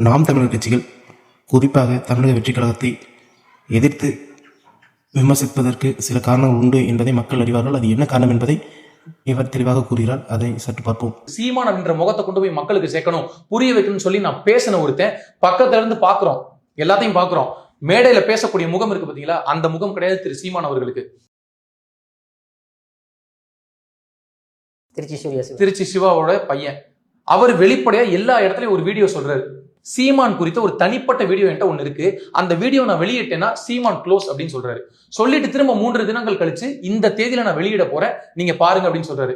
நாம் தமிழர் கட்சிகள் குறிப்பாக தமிழக வெற்றிக் கழகத்தை எதிர்த்து விமர்சிப்பதற்கு சில காரணங்கள் உண்டு என்பதை மக்கள் அறிவார்கள். அது என்ன காரணம் என்பதை இவர் தெளிவாக கூறுகிறார். அதை சற்று பார்ப்போம். சீமான் என்ற முகத்தை கொண்டு போய் மக்களுக்கு சேர்க்கணும், புரிய வைக்கணும்னு சொல்லி நான் பேசின ஒருத்தன் பக்கத்துல இருந்து பாக்குறோம், எல்லாத்தையும் பாக்குறோம். மேடையில பேசக்கூடிய முகம் இருக்கு பாத்தீங்களா, அந்த முகம் கிடையாது திரு சீமான் அவர்களுக்கு. திருச்சி சிவாவோட பையன் அவர் வெளிப்படையா எல்லா இடத்துலயும் ஒரு வீடியோ சொல்றாரு. சீமான் குறித்த ஒரு தனிப்பட்ட வீடியோ என்கிட்ட ஒண்ணு இருக்கு, அந்த வீடியோ நான் வெளியிட்டேன்னா சீமான் க்ளோஸ் அப்படின்னு சொல்றாரு. சொல்லிட்டு திரும்ப 3 தினங்கள் கழிச்சு இந்த தேதியில நான் வெளியிட போறேன், நீங்க பாருங்க அப்படின்னு சொல்றாரு.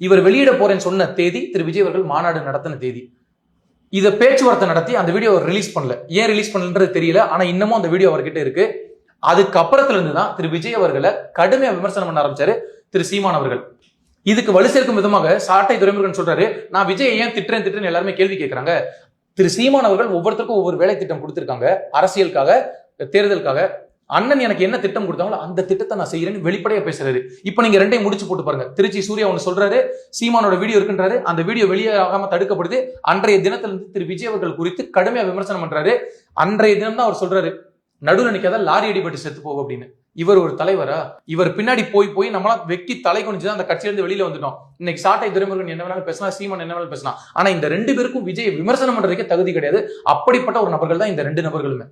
இவர் வெளியிட போறேன்னு சொன்ன தேதி திரு விஜய் அவர்கள் மாநாடு நடத்தின தேதி. இதை பேச்சுவார்த்தை நடத்தி அந்த வீடியோ ரிலீஸ் பண்ணல. ஏன் ரிலீஸ் பண்ணலன்றது தெரியல, ஆனா இன்னமும் அந்த வீடியோ அவர்கிட்ட இருக்கு. அதுக்கப்புறத்துல இருந்து தான் திரு விஜய் அவர்களை கடுமையா விமர்சனம் பண்ண ஆரம்பிச்சாரு திரு சீமான் அவர்கள். இதுக்கு வலு சேர்க்கும் விதமாக சாட்டை துரைமுருகன் சொல்றாரு, நான் விஜய் ஏன் திட்டுறேன்னு எல்லாருமே கேள்வி கேட்கறாங்க. திரு சீமான் அவர்கள் ஒவ்வொருத்தருக்கும் ஒவ்வொரு வேலை திட்டம் கொடுத்திருக்காங்க, அரசியலுக்காக, தேர்தலுக்காக. அண்ணன் எனக்கு என்ன திட்டம் கொடுத்தாங்களோ அந்த திட்டத்தை நான் செய்யறேன்னு வெளிப்படையா பேசுறாரு. இப்ப நீங்க ரெண்டையும் முடிச்சு போட்டு பாருங்க. திருச்சி சூர்யா ஒன்னு சொல்றாரு, சீமானோட வீடியோ இருக்குன்றாரு, அந்த வீடியோ வெளியாகாம தடுக்கப்படுது. அன்றைய தினத்திலிருந்து திரு விஜய் அவர்கள் குறித்து கடுமையா விமர்சனம் பண்றாரு. அன்றைய தினம் தான் அவர் சொல்றாரு, நடுவில் நிக்காத லாரி அடிபட்டு செத்து போகும் அப்படின்னு. இவர் ஒரு தலைவரா? இவர் பின்னாடி போய் நம்மளா வெக்கி தலை குனிச்சுதான் அந்த கட்சியிலிருந்து வெளியில வந்துட்டோம். இன்னைக்கு சாட்டை துரைமுருகன் என்ன வேணாலும் பேசலாம், சீமான் என்ன வேணாலும் பேசலாம். ஆனா இந்த 2 பேருக்கும் விஜய் விமர்சனம் பண்றதுக்கே தகுதி கிடையாது. அப்படிப்பட்ட ஒரு நபர்கள் தான் இந்த 2 நபர்களுமே.